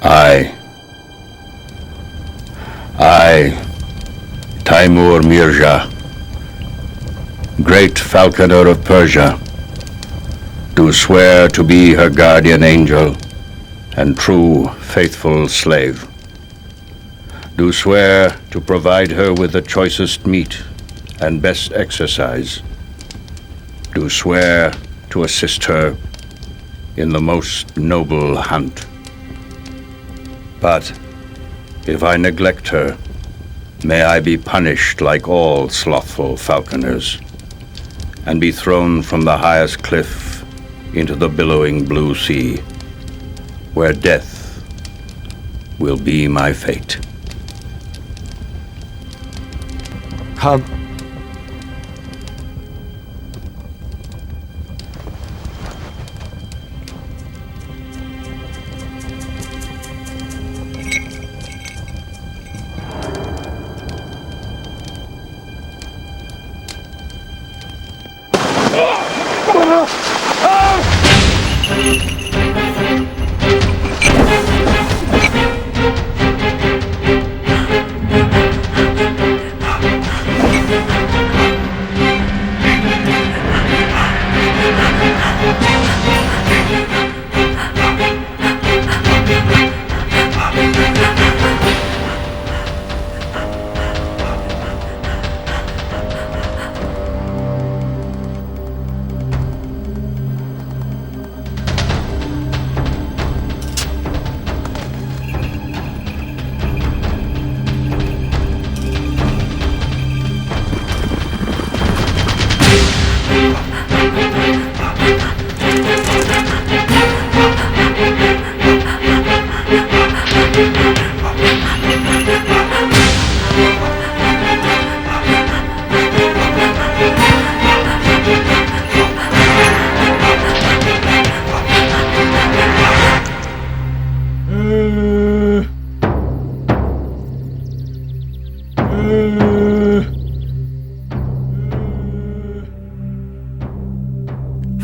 I, Timur Mirza, great falconer of Persia, do swear to be her guardian angel and true, faithful slave. Do swear to provide her with the choicest meat and best exercise. Do swear to assist her in the most noble hunt. But if I neglect her, may I be punished like all slothful falconers, and be thrown from the highest cliff into the billowing blue sea, where death will be my fate. Hub.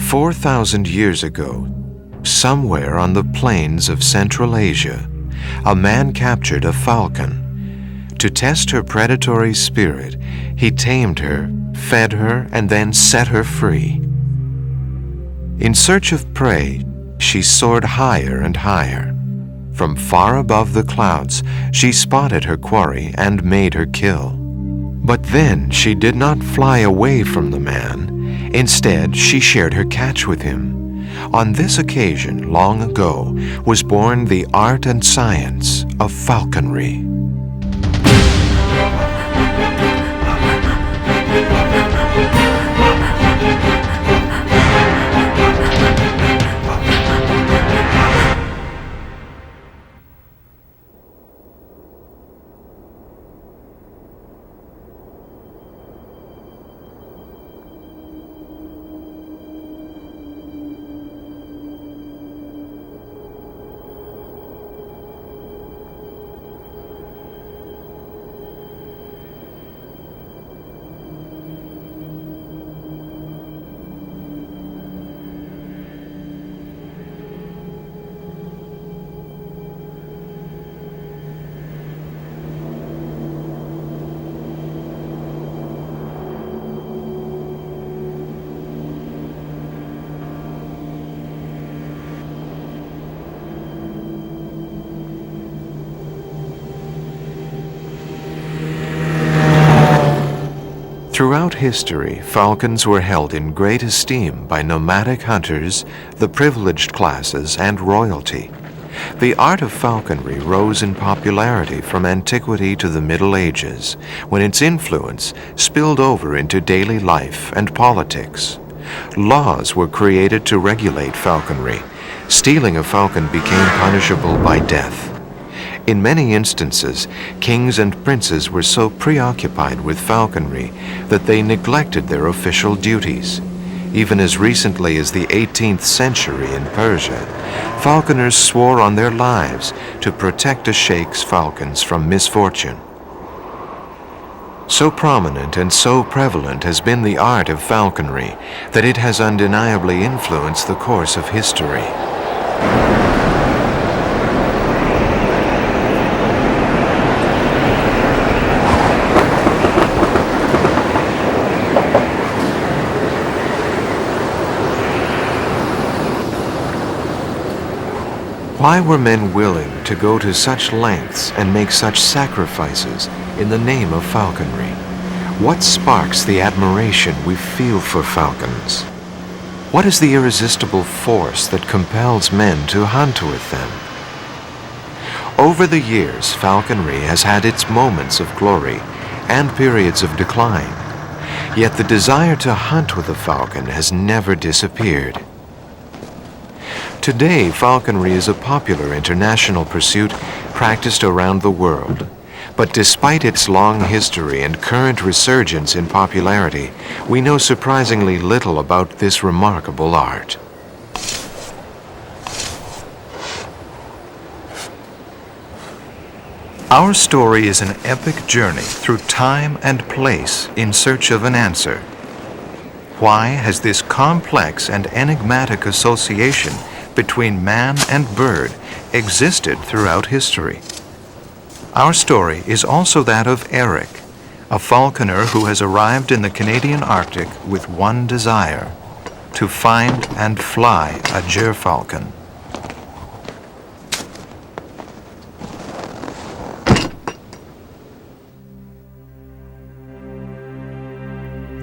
4,000 years ago, somewhere on the plains of Central Asia, a man captured a falcon. To test her predatory spirit, he tamed her, fed her, and then set her free. In search of prey, she soared higher and higher. From far above the clouds, she spotted her quarry and made her kill. But then she did not fly away from the man. Instead, she shared her catch with him. On this occasion, long ago, was born the art and science of falconry. Throughout history, falcons were held in great esteem by nomadic hunters, the privileged classes, and royalty. The art of falconry rose in popularity from antiquity to the Middle Ages, when its influence spilled over into daily life and politics. Laws were created to regulate falconry. Stealing a falcon became punishable by death. In many instances, kings and princes were so preoccupied with falconry that they neglected their official duties. Even as recently as the 18th century in Persia, falconers swore on their lives to protect a sheikh's falcons from misfortune. So prominent and so prevalent has been the art of falconry that it has undeniably influenced the course of history. Why were men willing to go to such lengths and make such sacrifices in the name of falconry? What sparks the admiration we feel for falcons? What is the irresistible force that compels men to hunt with them? Over the years, falconry has had its moments of glory and periods of decline. Yet the desire to hunt with a falcon has never disappeared. Today, falconry is a popular international pursuit practiced around the world. But despite its long history and current resurgence in popularity, we know surprisingly little about this remarkable art. Our story is an epic journey through time and place in search of an answer. Why has this complex and enigmatic association between man and bird existed throughout history? Our story is also that of Eric, a falconer who has arrived in the Canadian Arctic with one desire: to find and fly a gerfalcon.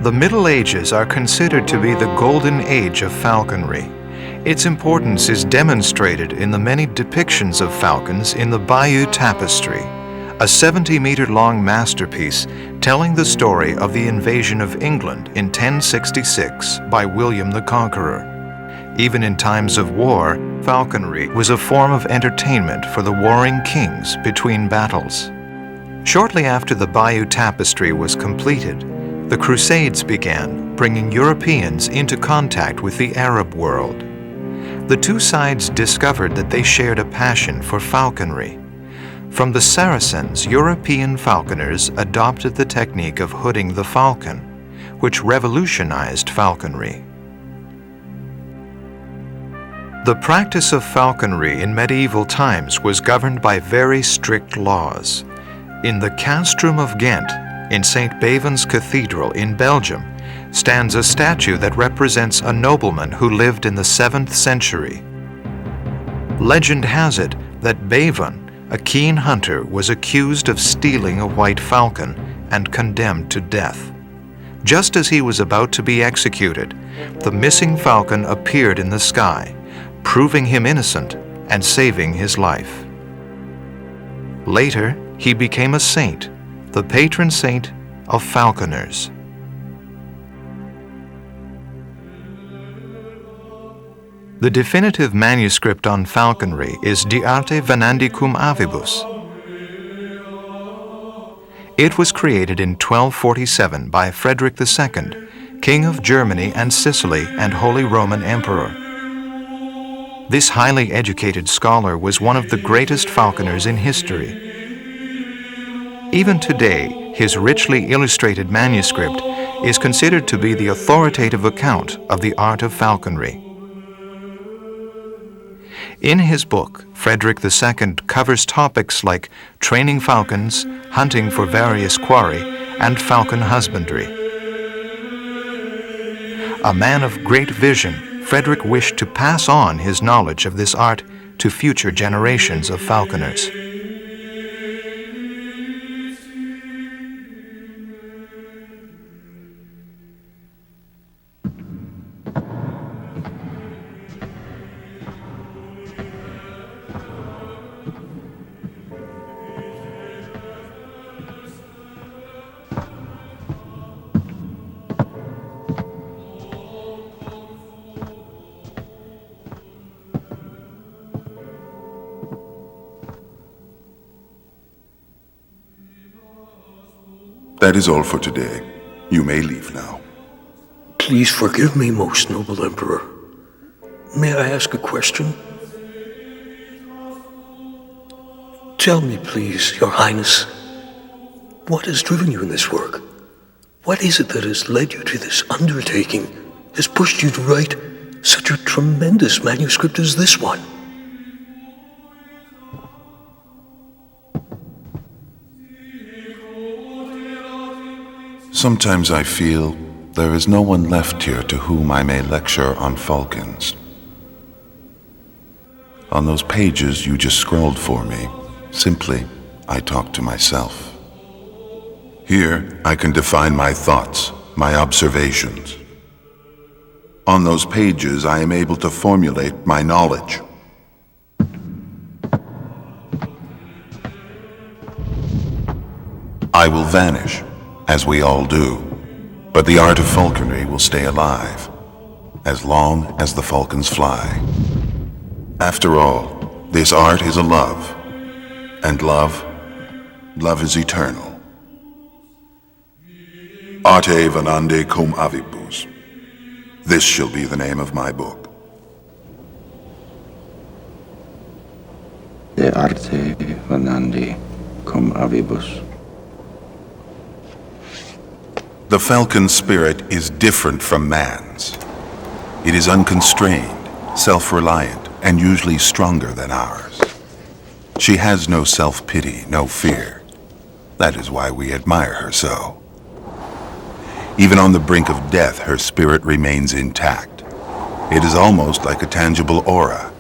The Middle Ages are considered to be the golden age of falconry. Its importance is demonstrated in the many depictions of falcons in the Bayeux Tapestry, a 70-meter-long masterpiece telling the story of the invasion of England in 1066 by William the Conqueror. Even in times of war, falconry was a form of entertainment for the warring kings between battles. Shortly after the Bayeux Tapestry was completed, the Crusades began, bringing Europeans into contact with the Arab world. The two sides discovered that they shared a passion for falconry. From the Saracens, European falconers adopted the technique of hooding the falcon, which revolutionized falconry. The practice of falconry in medieval times was governed by very strict laws. In the Castrum of Ghent, in St. Bavon's Cathedral in Belgium, stands a statue that represents a nobleman who lived in the 7th century. Legend has it that Bavon, a keen hunter, was accused of stealing a white falcon and condemned to death. Just as he was about to be executed, the missing falcon appeared in the sky, proving him innocent and saving his life. Later, he became a saint, the patron saint of falconers. The definitive manuscript on falconry is De Arte Venandicum Avibus. It was created in 1247 by Frederick II, King of Germany and Sicily and Holy Roman Emperor. This highly educated scholar was one of the greatest falconers in history. Even today, his richly illustrated manuscript is considered to be the authoritative account of the art of falconry. In his book, Frederick II covers topics like training falcons, hunting for various quarry, and falcon husbandry. A man of great vision, Frederick wished to pass on his knowledge of this art to future generations of falconers. That is all for today. You may leave now. Please forgive me, most noble Emperor. May I ask a question? Tell me, please, Your Highness, what has driven you in this work? What is it that has led you to this undertaking, has pushed you to write such a tremendous manuscript as this one? Sometimes I feel there is no one left here to whom I may lecture on falcons. On those pages you just scrolled for me, simply, I talk to myself. Here, I can define my thoughts, my observations. On those pages, I am able to formulate my knowledge. I will vanish, as we all do, but the art of falconry will stay alive, as long as the falcons fly. After all, this art is a love, and love is eternal. Arte venandi cum avibus. This shall be the name of my book. De arte venandi cum avibus. The falcon spirit is different from man's. It is unconstrained, self-reliant, and usually stronger than ours. She has no self-pity, no fear. That is why we admire her so. Even on the brink of death, her spirit remains intact. It is almost like a tangible aura.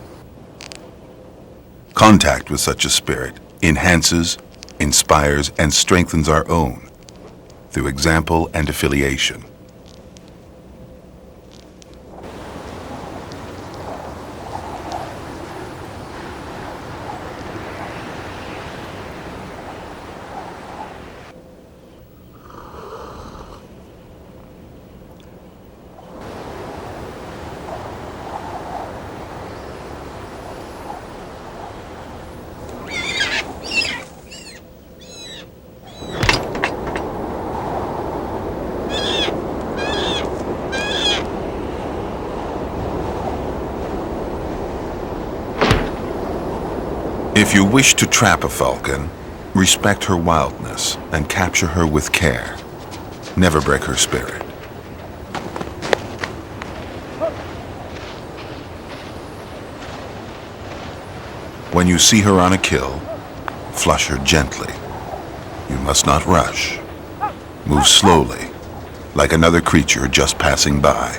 Contact with such a spirit enhances, inspires, and strengthens our own through example and affiliation. If you wish to trap a falcon, respect her wildness and capture her with care. Never break her spirit. When you see her on a kill, flush her gently. You must not rush. Move slowly, like another creature just passing by.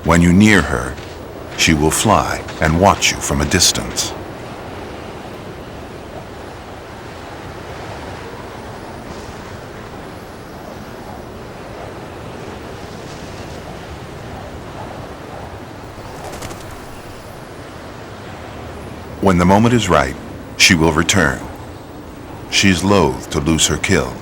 When you near her, she will fly and watch you from a distance. When the moment is right, she will return. She is loath to lose her kill.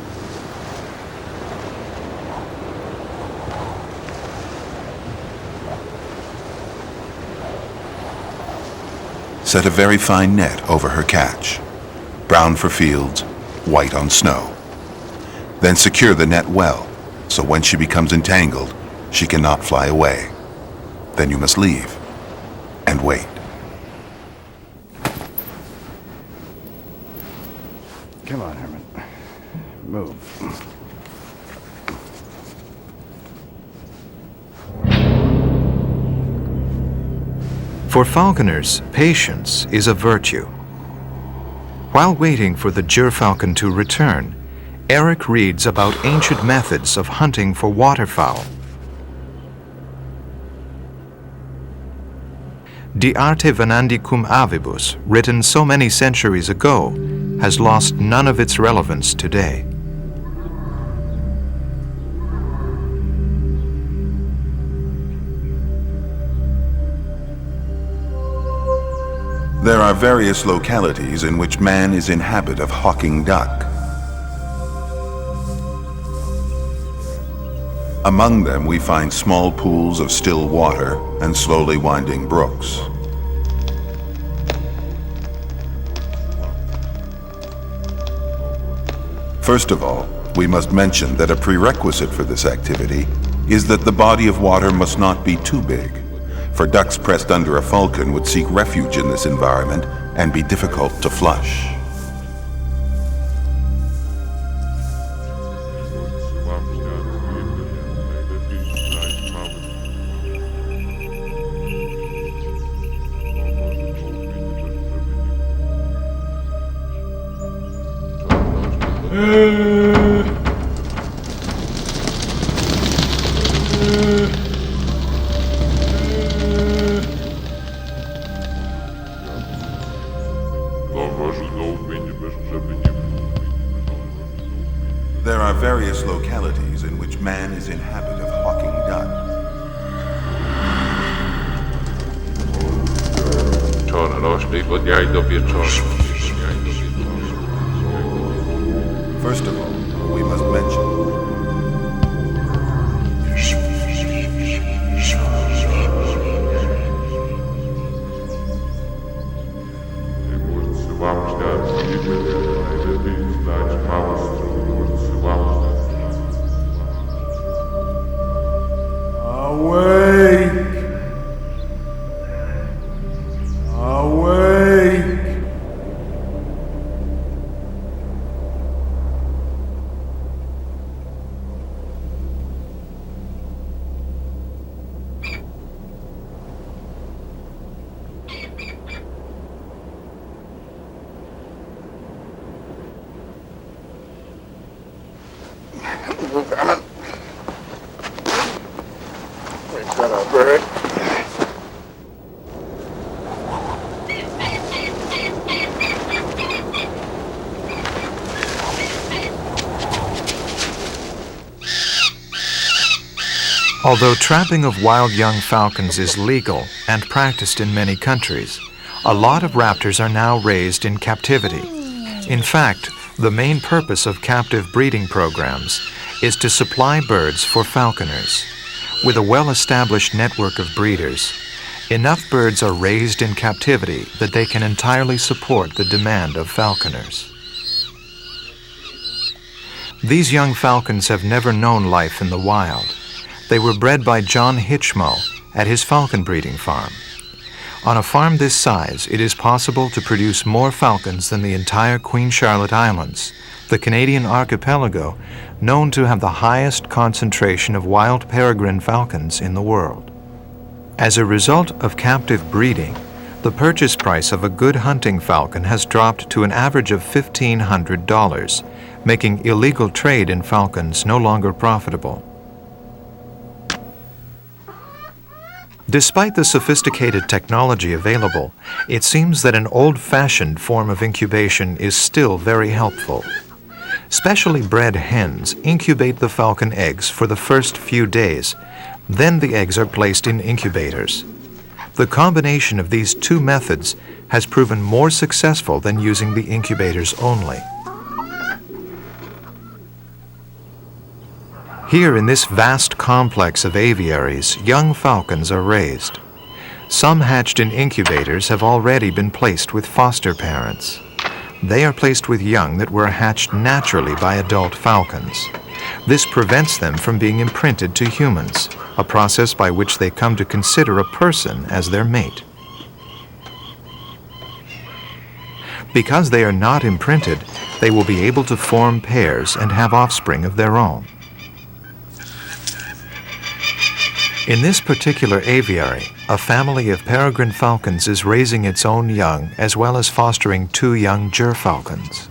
Set a very fine net over her catch, brown for fields, white on snow. Then secure the net well, so when she becomes entangled, she cannot fly away. Then you must leave and wait. Come on, Herman. Move. For falconers, patience is a virtue. While waiting for the gerfalcon to return, Eric reads about ancient methods of hunting for waterfowl. De arte venandi cum avibus, written so many centuries ago, has lost none of its relevance today. There are various localities in which man is in habit of hawking duck. Among them we find small pools of still water and slowly winding brooks. First of all, we must mention that a prerequisite for this activity is that the body of water must not be too big, for ducks pressed under a falcon would seek refuge in this environment and be difficult to flush. various localities in which man is in habit of hawking dung. First of all, we must mention Awake! Awake! Although trapping of wild young falcons is legal and practiced in many countries, a lot of raptors are now raised in captivity. In fact, the main purpose of captive breeding programs is to supply birds for falconers. With a well-established network of breeders, enough birds are raised in captivity that they can entirely support the demand of falconers. These young falcons have never known life in the wild. They were bred by John Hitchmo at his falcon breeding farm. On a farm this size, it is possible to produce more falcons than the entire Queen Charlotte Islands, the Canadian archipelago known to have the highest concentration of wild peregrine falcons in the world. As a result of captive breeding, the purchase price of a good hunting falcon has dropped to an average of $1,500, making illegal trade in falcons no longer profitable. Despite the sophisticated technology available, it seems that an old-fashioned form of incubation is still very helpful. Specially bred hens incubate the falcon eggs for the first few days. Then the eggs are placed in incubators. The combination of these two methods has proven more successful than using the incubators only. Here in this vast complex of aviaries, young falcons are raised. Some hatched in incubators have already been placed with foster parents. They are placed with young that were hatched naturally by adult falcons. This prevents them from being imprinted to humans, a process by which they come to consider a person as their mate. Because they are not imprinted, they will be able to form pairs and have offspring of their own. In this particular aviary, a family of peregrine falcons is raising its own young as well as fostering 2 young gerfalcons.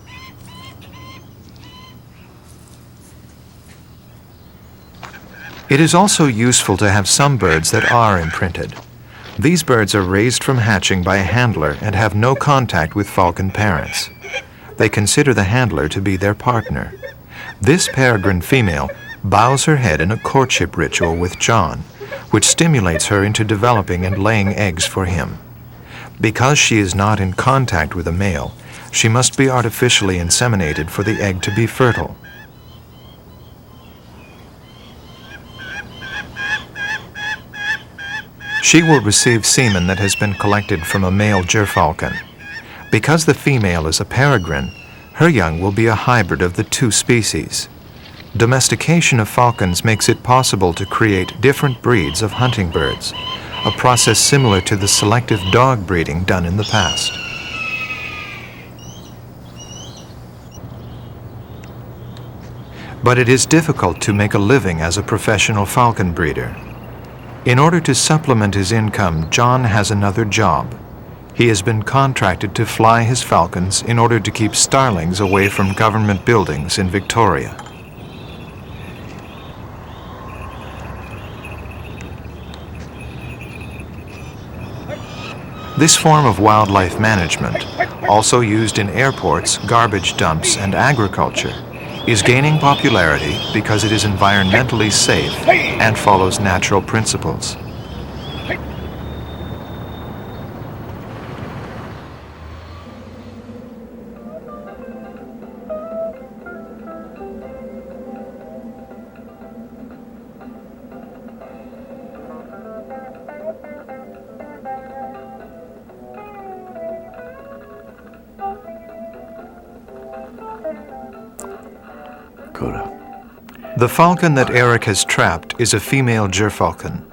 It is also useful to have some birds that are imprinted. These birds are raised from hatching by a handler and have no contact with falcon parents. They consider the handler to be their partner. This peregrine female bows her head in a courtship ritual with John, which stimulates her into developing and laying eggs for him. Because she is not in contact with a male, she must be artificially inseminated for the egg to be fertile. She will receive semen that has been collected from a male gerfalcon. Because the female is a peregrine, her young will be a hybrid of the 2 species. Domestication of falcons makes it possible to create different breeds of hunting birds, a process similar to the selective dog breeding done in the past. But it is difficult to make a living as a professional falcon breeder. In order to supplement his income, John has another job. He has been contracted to fly his falcons in order to keep starlings away from government buildings in Victoria. This form of wildlife management, also used in airports, garbage dumps, and agriculture, is gaining popularity because it is environmentally safe and follows natural principles. The falcon that Eric has trapped is a female gerfalcon.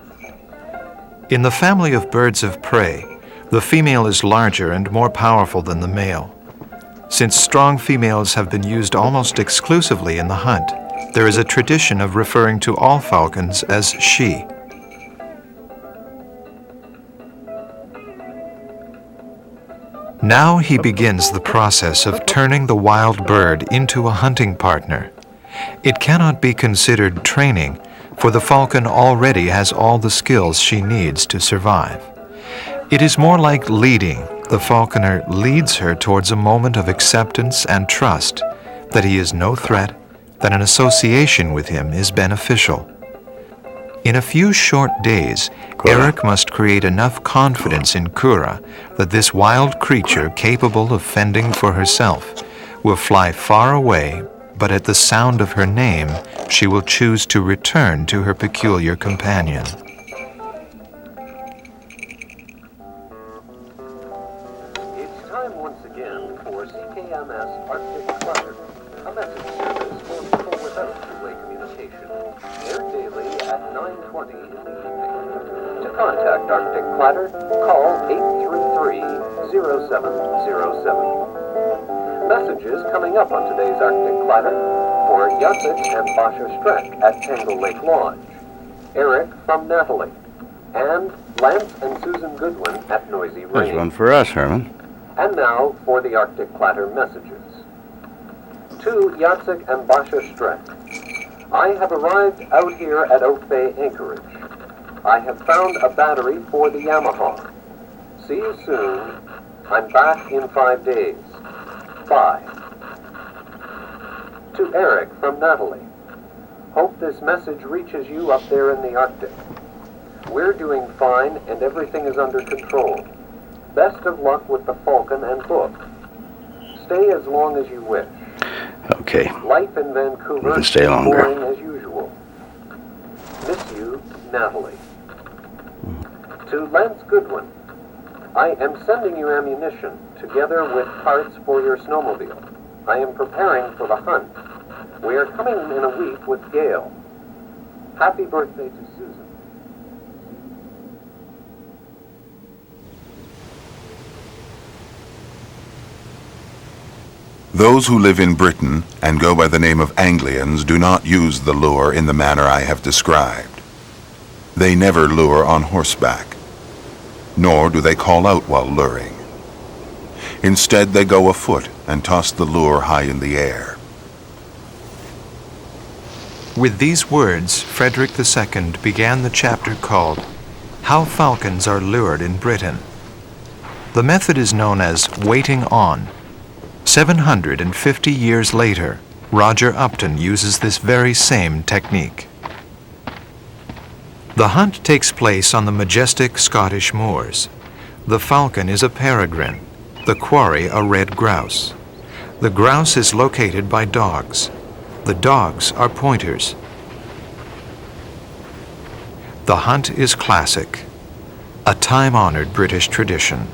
In the family of birds of prey, the female is larger and more powerful than the male. Since strong females have been used almost exclusively in the hunt, there is a tradition of referring to all falcons as she. Now he begins the process of turning the wild bird into a hunting partner. It cannot be considered training, for the falcon already has all the skills she needs to survive. It is more like leading. The falconer leads her towards a moment of acceptance and trust that he is no threat, that an association with him is beneficial. In a few short days, Eric must create enough confidence in Kura that this wild creature capable of fending for herself will fly far away, but at the sound of her name, she will choose to return to her peculiar companion. It's time once again for CKMS Arctic Clutter, a message service for people without two-way communication, aired daily at 9:20 in the evening. To contact Arctic Clutter, call 833-0707. Messages coming up on today's Arctic Clatter for Jacek and Basha Streck at Tangle Lake Lodge, Eric from Natalie, and Lance and Susan Goodwin at Noisy Rain. There's one for us, Herman. And now for the Arctic Clatter messages. To Jacek and Basha Streck, I have arrived out here at Oak Bay Anchorage. I have found a battery for the Yamaha. See you soon. I'm back in 5 days. 5. To Eric from Natalie. Hope this message reaches you up there in the Arctic. We're doing fine and everything is under control. Best of luck with the Falcon and book. Stay as long as you wish. Okay. Life in Vancouver We can stay longer. boring as usual. Miss you, Natalie. To Lance Goodwin. I am sending you ammunition, together with parts for your snowmobile. I am preparing for the hunt. We are coming in a week with Gail. Happy birthday to Susan. Those who live in Britain and go by the name of Anglians do not use the lure in the manner I have described. They never lure on horseback, nor do they call out while luring. Instead, they go afoot and toss the lure high in the air. With these words, Frederick II began the chapter called How Falcons Are Lured in Britain. The method is known as waiting on. 750 years later, Roger Upton uses this very same technique. The hunt takes place on the majestic Scottish moors. The falcon is a peregrine, the quarry a red grouse. The grouse is located by dogs. The dogs are pointers. The hunt is classic, a time-honored British tradition.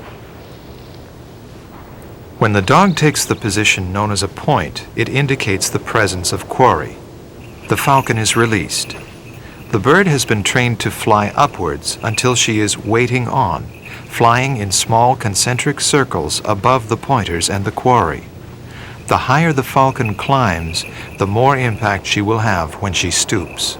When the dog takes the position known as a point, it indicates the presence of quarry. The falcon is released. The bird has been trained to fly upwards until she is waiting on, flying in small concentric circles above the pointers and the quarry. The higher the falcon climbs, the more impact she will have when she stoops.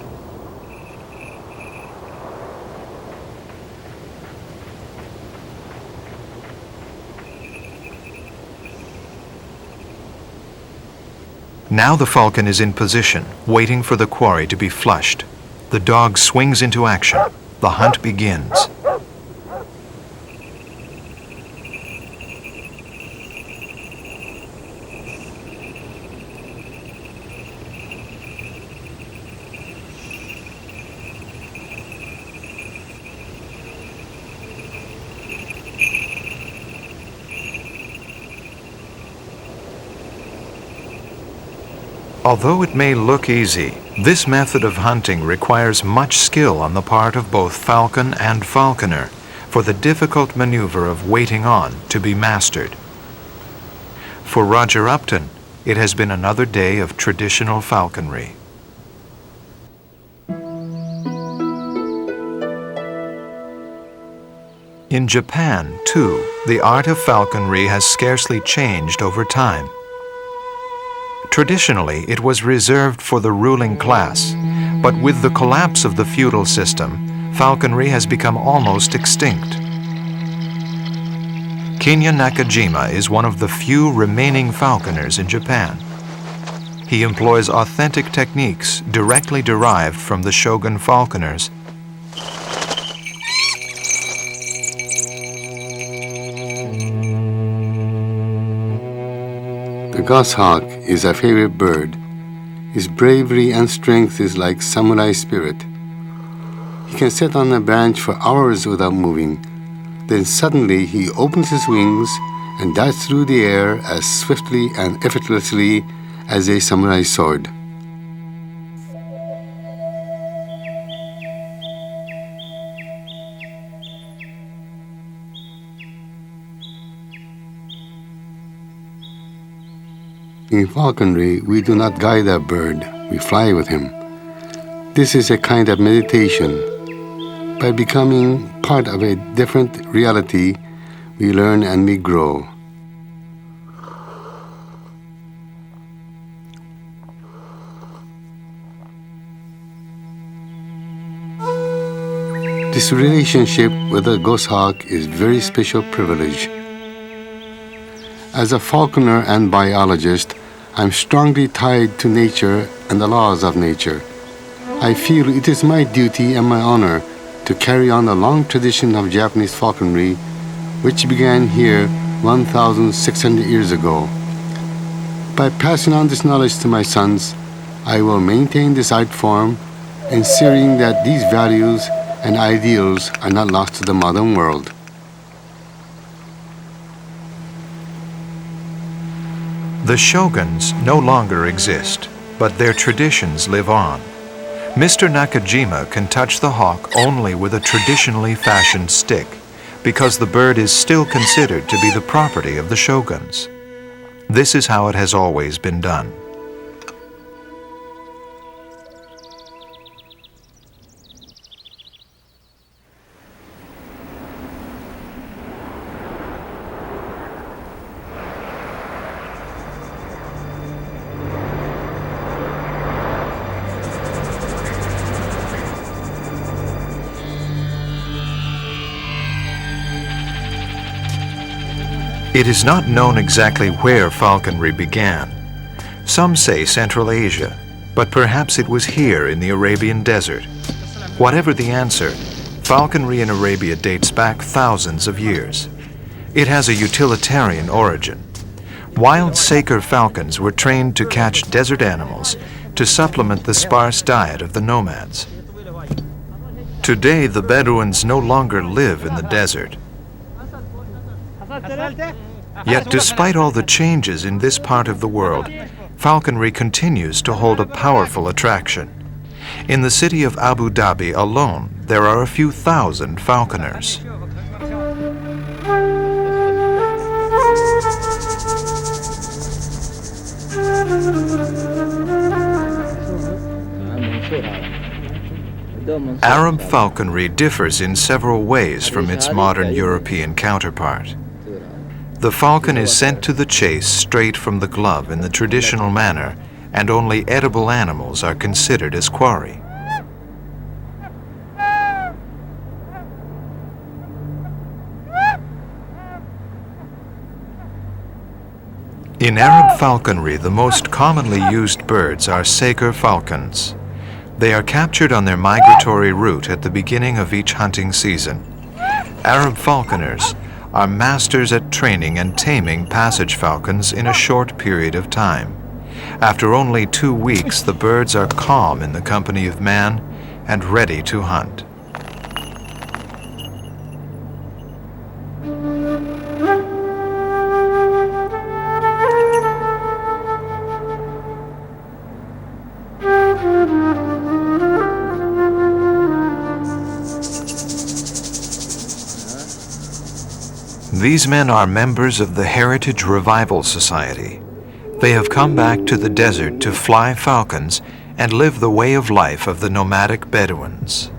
Now the falcon is in position, waiting for the quarry to be flushed. The dog swings into action. The hunt begins. Although it may look easy, this method of hunting requires much skill on the part of both falcon and falconer for the difficult maneuver of waiting on to be mastered. For Roger Upton, it has been another day of traditional falconry. In Japan, too, the art of falconry has scarcely changed over time. Traditionally, it was reserved for the ruling class, but with the collapse of the feudal system, falconry has become almost extinct. Kinya Nakajima is one of the few remaining falconers in Japan. He employs authentic techniques directly derived from the shogun falconers. The goshawk is a favorite bird. His bravery and strength is like samurai spirit. He can sit on a branch for hours without moving. Then suddenly he opens his wings and darts through the air as swiftly and effortlessly as a samurai sword. In falconry, we do not guide our bird, we fly with him. This is a kind of meditation. By becoming part of a different reality, we learn and we grow. This relationship with the goshawk is very special privilege. As a falconer and biologist, I'm strongly tied to nature and the laws of nature. I feel it is my duty and my honor to carry on the long tradition of Japanese falconry, which began here 1,600 years ago. By passing on this knowledge to my sons, I will maintain this art form, ensuring that these values and ideals are not lost to the modern world. The shoguns no longer exist, but their traditions live on. Mr. Nakajima can touch the hawk only with a traditionally fashioned stick, because the bird is still considered to be the property of the shoguns. This is how it has always been done. It is not known exactly where falconry began. Some say Central Asia, but perhaps it was here in the Arabian desert. Whatever the answer, falconry in Arabia dates back thousands of years. It has a utilitarian origin. Wild saker falcons were trained to catch desert animals to supplement the sparse diet of the nomads. Today, the Bedouins no longer live in the desert. Yet despite all the changes in this part of the world, falconry continues to hold a powerful attraction. In the city of Abu Dhabi alone, there are a few thousand falconers. Arab falconry differs in several ways from its modern European counterpart. The falcon is sent to the chase straight from the glove in the traditional manner, and only edible animals are considered as quarry. In Arab falconry, the most commonly used birds are saker falcons. They are captured on their migratory route at the beginning of each hunting season. Arab falconers are masters at training and taming passage falcons in a short period of time. After only 2 weeks, the birds are calm in the company of man and ready to hunt. These men are members of the Heritage Revival Society. They have come back to the desert to fly falcons and live the way of life of the nomadic Bedouins.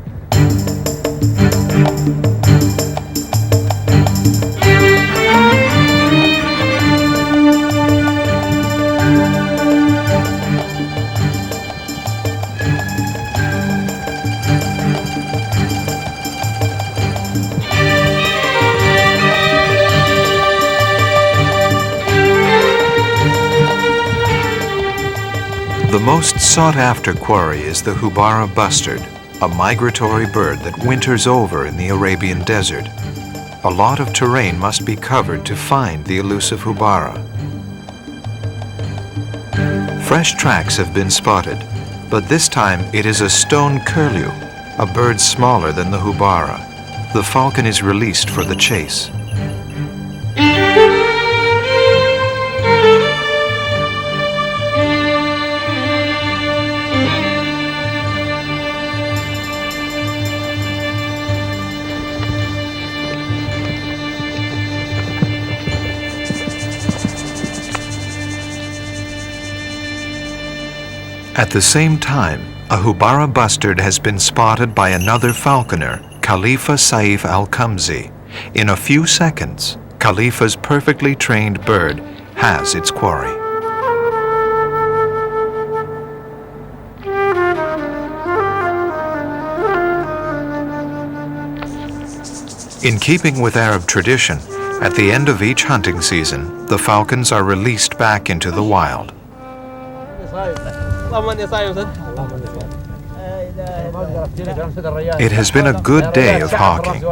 The most sought-after quarry is the Hubara bustard, a migratory bird that winters over in the Arabian desert. A lot of terrain must be covered to find the elusive Hubara. Fresh tracks have been spotted, but this time it is a stone curlew, a bird smaller than the Hubara. The falcon is released for the chase. At the same time, a Hubara bustard has been spotted by another falconer, Khalifa Saif al-Kamzi. In a few seconds, Khalifa's perfectly trained bird has its quarry. In keeping with Arab tradition, at the end of each hunting season, the falcons are released back into the wild. It has been a good day of hawking.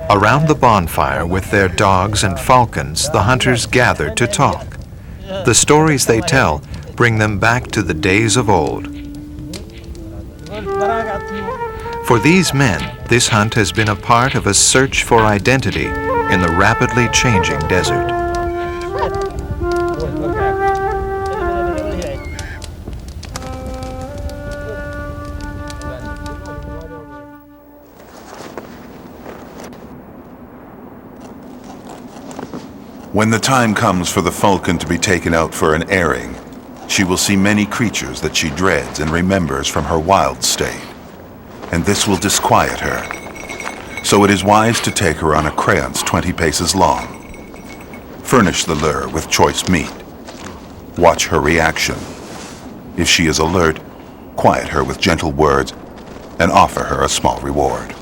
Around the bonfire with their dogs and falcons, the hunters gather to talk. The stories they tell bring them back to the days of old. For these men, this hunt has been a part of a search for identity in the rapidly changing desert. When the time comes for the falcon to be taken out for an airing, she will see many creatures that she dreads and remembers from her wild state, and this will disquiet her. So it is wise to take her on a creance 20 paces long. Furnish the lure with choice meat. Watch her reaction. If she is alert, quiet her with gentle words and offer her a small reward.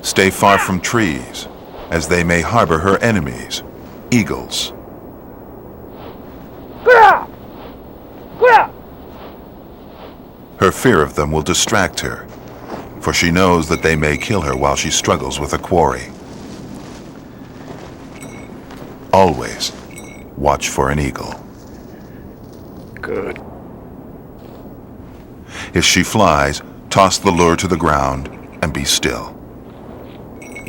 Stay far from trees, as they may harbor her enemies, eagles. Her fear of them will distract her, for she knows that they may kill her while she struggles with a quarry. Always watch for an eagle. Good. If she flies, toss the lure to the ground and be still.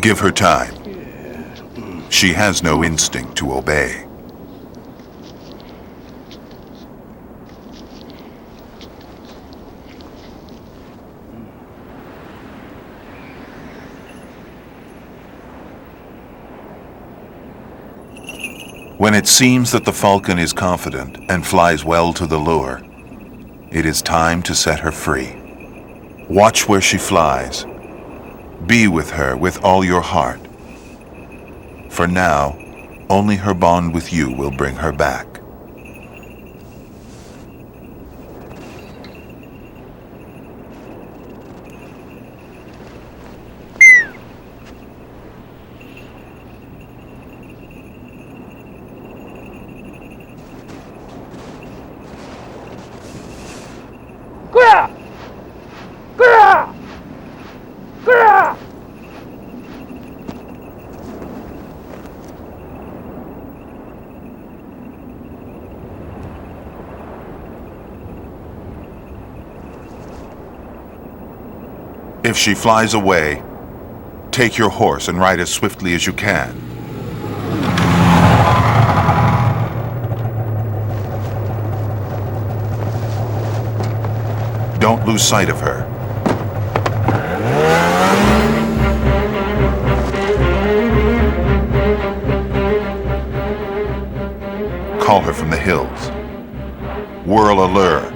Give her time. She has no instinct to obey. When it seems that the falcon is confident and flies well to the lure, it is time to set her free. Watch where she flies. Be with her with all your heart. For now, only her bond with you will bring her back. If she flies away, take your horse and ride as swiftly as you can. Don't lose sight of her. call her from the hills. Whirl a lure.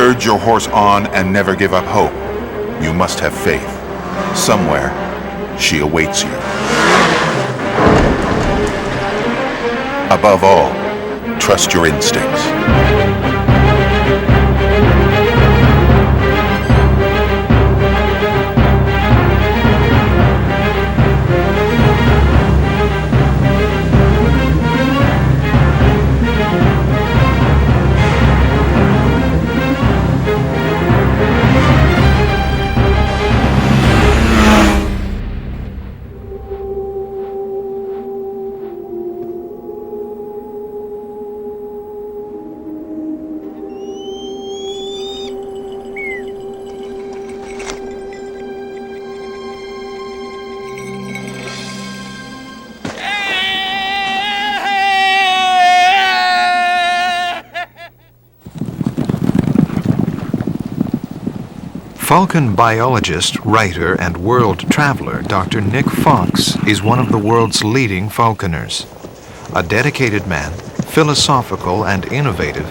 Urge your horse on and never give up hope. You must have faith. Somewhere, she awaits you. Above all, trust your instincts. Falcon biologist, writer, and world traveler Dr. Nick Fox is one of the world's leading falconers. A dedicated man, philosophical and innovative,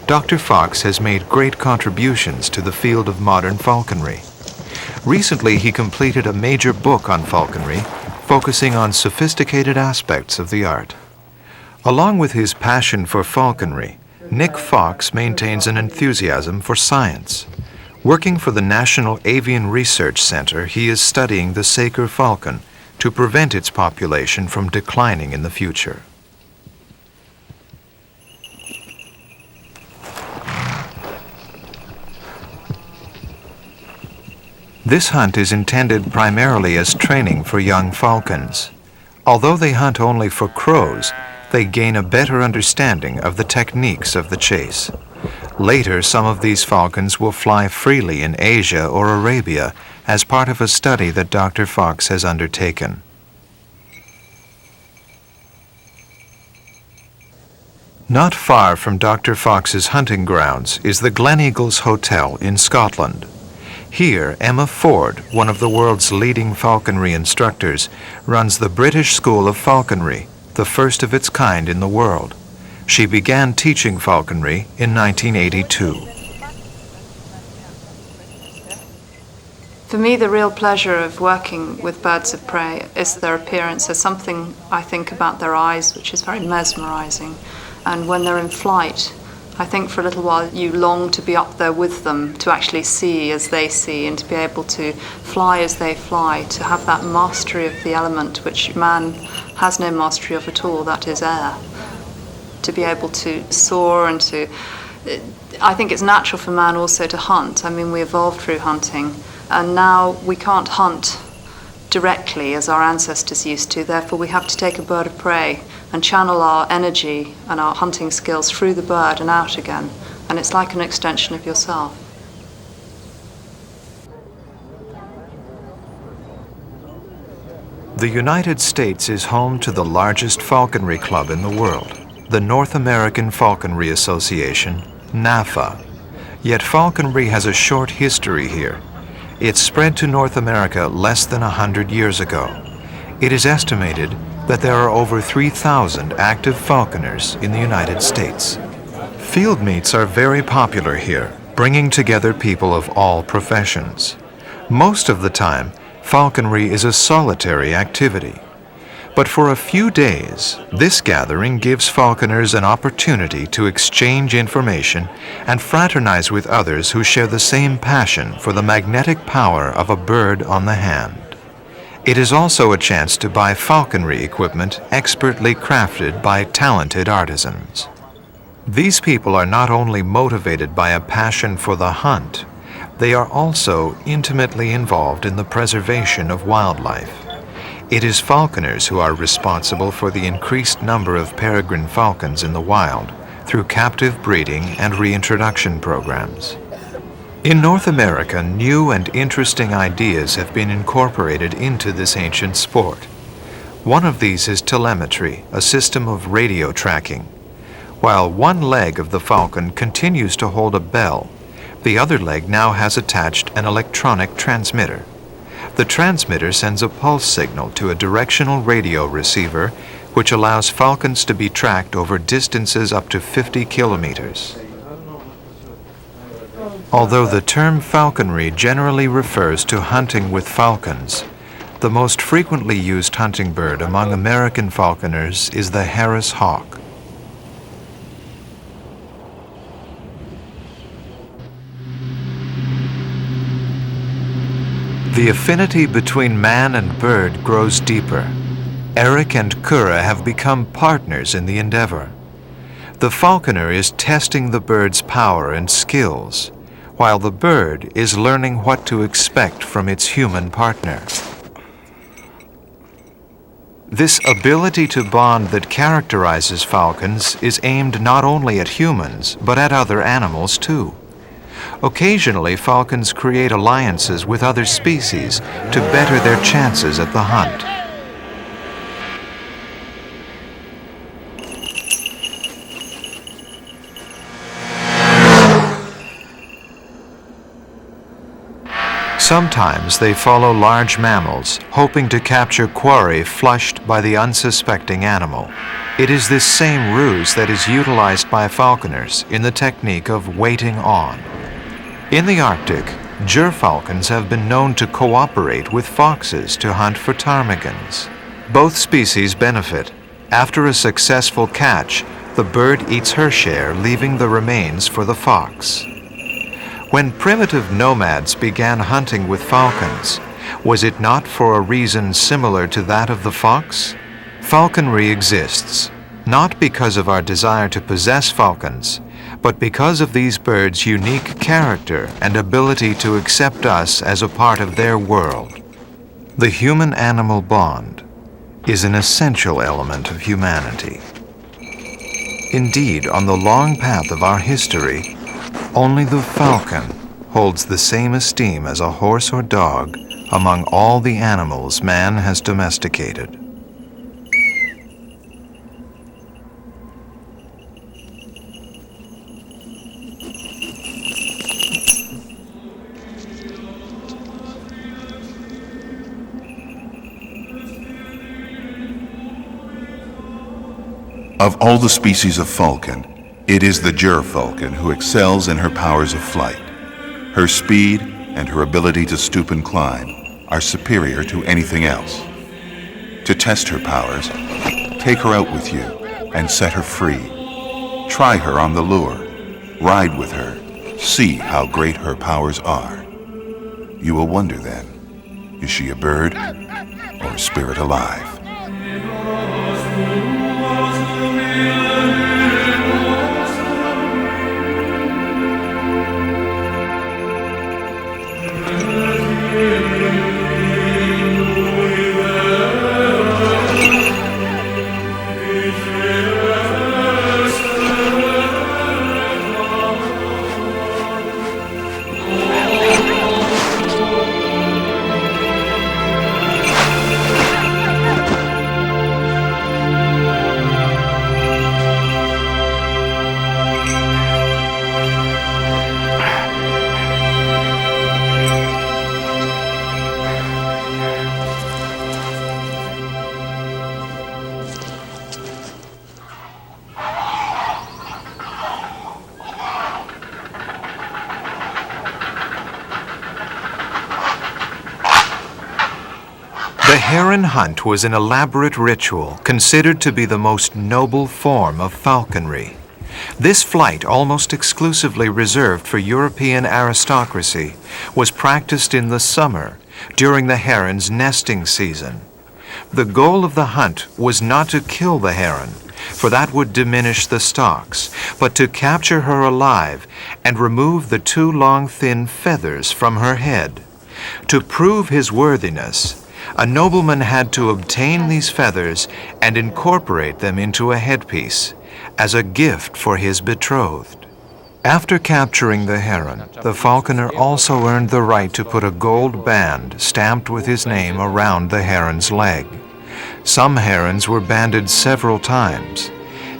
Dr. Fox has made great contributions to the field of modern falconry. Recently, he completed a major book on falconry, focusing on sophisticated aspects of the art. Along with his passion for falconry, Nick Fox maintains an enthusiasm for science. Working for the National Avian Research Center, he is studying the Saker falcon to prevent its population from declining in the future. This hunt is intended primarily as training for young falcons. Although they hunt only for crows, they gain a better understanding of the techniques of the chase. Later, some of these falcons will fly freely in Asia or Arabia as part of a study that Dr. Fox has undertaken. Not far from Dr. Fox's hunting grounds is the Gleneagles Hotel in Scotland. Here, Emma Ford, one of the world's leading falconry instructors, runs the British School of Falconry, the first of its kind in the world. She began teaching falconry in 1982. For me, the real pleasure of working with birds of prey is their appearance. There's something, I think, about their eyes which is very mesmerizing. And when they're in flight, I think for a little while you long to be up there with them, to actually see as they see and to be able to fly as they fly, to have that mastery of the element which man has no mastery of at all, that is air. To be able to soar and to... I think it's natural for man also to hunt. I mean, we evolved through hunting, and now we can't hunt directly as our ancestors used to. Therefore, we have to take a bird of prey and channel our energy and our hunting skills through the bird and out again. And it's like an extension of yourself. The United States is home to the largest falconry club in the world, the North American Falconry Association, NAFA. Yet falconry has a short history here. It spread to North America less than 100 years ago. It is estimated that there are over 3,000 active falconers in the United States. Field meets are very popular here, bringing together people of all professions. Most of the time, falconry is a solitary activity. But for a few days, this gathering gives falconers an opportunity to exchange information and fraternize with others who share the same passion for the magnetic power of a bird on the hand. It is also a chance to buy falconry equipment expertly crafted by talented artisans. These people are not only motivated by a passion for the hunt, they are also intimately involved in the preservation of wildlife. It is falconers who are responsible for the increased number of peregrine falcons in the wild through captive breeding and reintroduction programs. In North America, new and interesting ideas have been incorporated into this ancient sport. One of these is telemetry, a system of radio tracking. While one leg of the falcon continues to hold a bell, the other leg now has attached an electronic transmitter. The transmitter sends a pulse signal to a directional radio receiver, which allows falcons to be tracked over distances up to 50 kilometers. Although the term falconry generally refers to hunting with falcons, the most frequently used hunting bird among American falconers is the Harris hawk. The affinity between man and bird grows deeper. Eric and Kura have become partners in the endeavor. The falconer is testing the bird's power and skills, while the bird is learning what to expect from its human partner. This ability to bond that characterizes falcons is aimed not only at humans, but at other animals too. Occasionally, falcons create alliances with other species to better their chances at the hunt. Sometimes they follow large mammals, hoping to capture quarry flushed by the unsuspecting animal. It is this same ruse that is utilized by falconers in the technique of waiting on. In the Arctic, gerfalcons have been known to cooperate with foxes to hunt for ptarmigans. Both species benefit. After a successful catch, the bird eats her share, leaving the remains for the fox. When primitive nomads began hunting with falcons, was it not for a reason similar to that of the fox? Falconry exists, not because of our desire to possess falcons, but because of these birds' unique character and ability to accept us as a part of their world. The human-animal bond is an essential element of humanity. Indeed, on the long path of our history, only the falcon holds the same esteem as a horse or dog among all the animals man has domesticated. Of all the species of falcon, it is the gerfalcon who excels in her powers of flight. Her speed and her ability to stoop and climb are superior to anything else. To test her powers, take her out with you and set her free. Try her on the lure, ride with her, see how great her powers are. You will wonder then, is she a bird or a spirit alive? The heron hunt was an elaborate ritual considered to be the most noble form of falconry. This flight, almost exclusively reserved for European aristocracy, was practiced in the summer during the heron's nesting season. The goal of the hunt was not to kill the heron, for that would diminish the stalks, but to capture her alive and remove the 2 long thin feathers from her head. To prove his worthiness, a nobleman had to obtain these feathers and incorporate them into a headpiece as a gift for his betrothed. After capturing the heron, the falconer also earned the right to put a gold band stamped with his name around the heron's leg. Some herons were banded several times.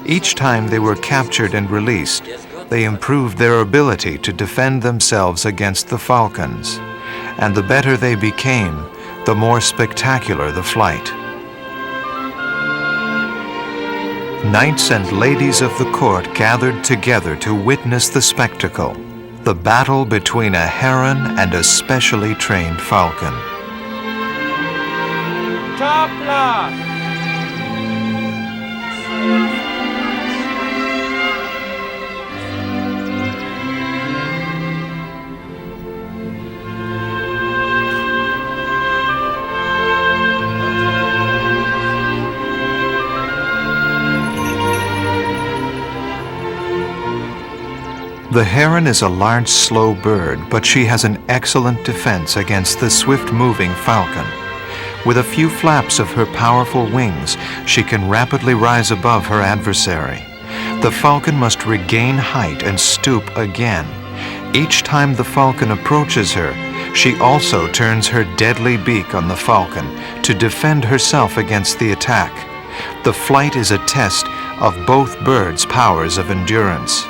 Each time they were captured and released, they improved their ability to defend themselves against the falcons, and the better they became, the more spectacular the flight. Knights and ladies of the court gathered together to witness the spectacle, the battle between a heron and a specially trained falcon. The heron is a large, slow bird, but she has an excellent defense against the swift-moving falcon. With a few flaps of her powerful wings, she can rapidly rise above her adversary. The falcon must regain height and stoop again. Each time the falcon approaches her, she also turns her deadly beak on the falcon to defend herself against the attack. The flight is a test of both birds' powers of endurance.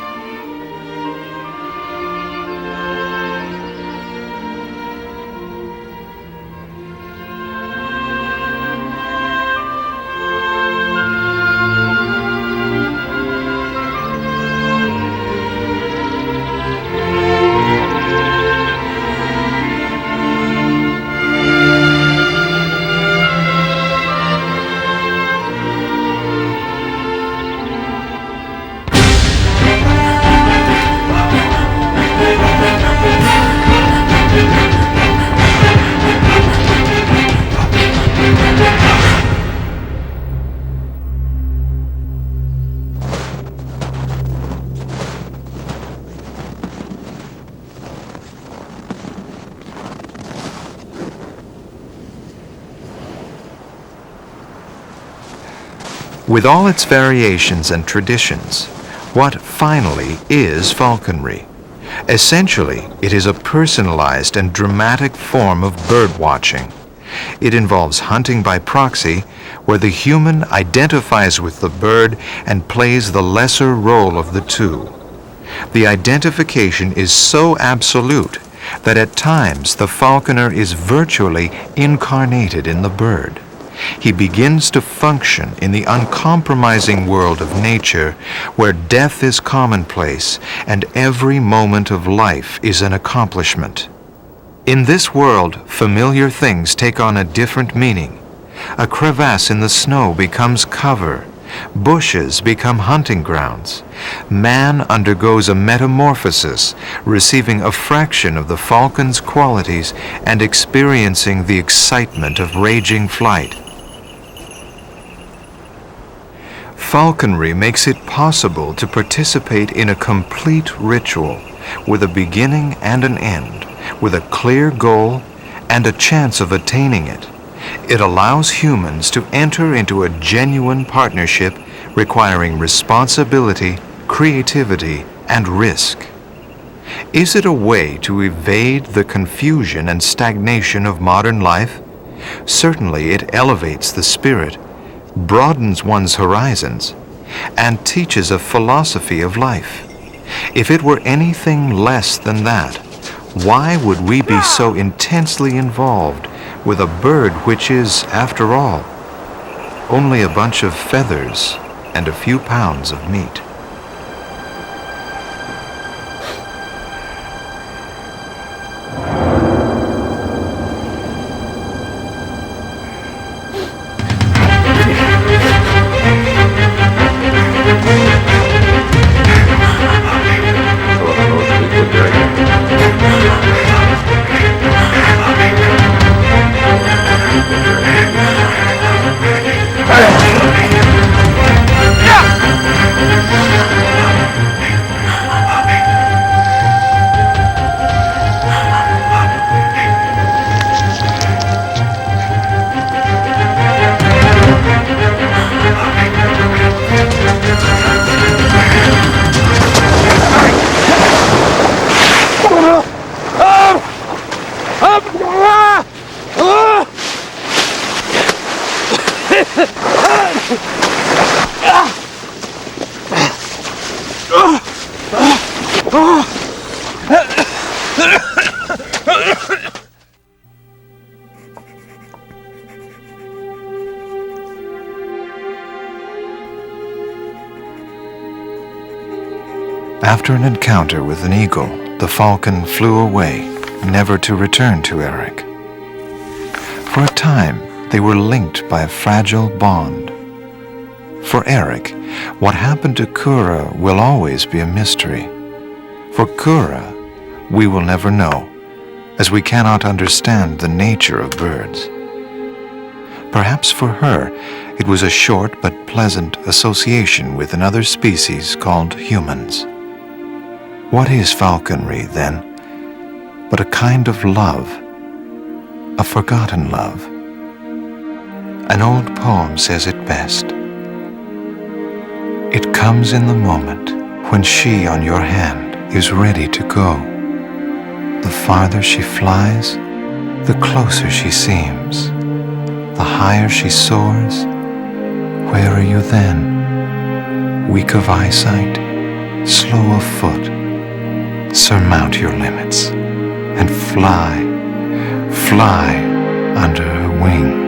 With all its variations and traditions, what finally is falconry? Essentially, it is a personalized and dramatic form of bird watching. It involves hunting by proxy, where the human identifies with the bird and plays the lesser role of the two. The identification is so absolute that at times the falconer is virtually incarnated in the bird. He begins to function in the uncompromising world of nature, where death is commonplace and every moment of life is an accomplishment. In this world, familiar things take on a different meaning. A crevasse in the snow becomes cover. Bushes become hunting grounds. Man undergoes a metamorphosis, receiving a fraction of the falcon's qualities and experiencing the excitement of raging flight. Falconry makes it possible to participate in a complete ritual, with a beginning and an end, with a clear goal and a chance of attaining it. It allows humans to enter into a genuine partnership requiring responsibility, creativity, and risk. Is it a way to evade the confusion and stagnation of modern life? Certainly it elevates the spirit, broadens one's horizons, and teaches a philosophy of life. If it were anything less than that, why would we be so intensely involved with a bird which is, after all, only a bunch of feathers and a few pounds of meat? Yeah! After an encounter with an eagle, the falcon flew away, never to return to Eric. For a time, they were linked by a fragile bond. For Eric, what happened to Kura will always be a mystery. For Kura, we will never know, as we cannot understand the nature of birds. Perhaps for her, it was a short but pleasant association with another species called humans. What is falconry, then, but a kind of love, a forgotten love? An old poem says it best. It comes in the moment when she on your hand is ready to go. The farther she flies, the closer she seems. The higher she soars, where are you then? Weak of eyesight, slow of foot, surmount your limits and fly, fly under her wing.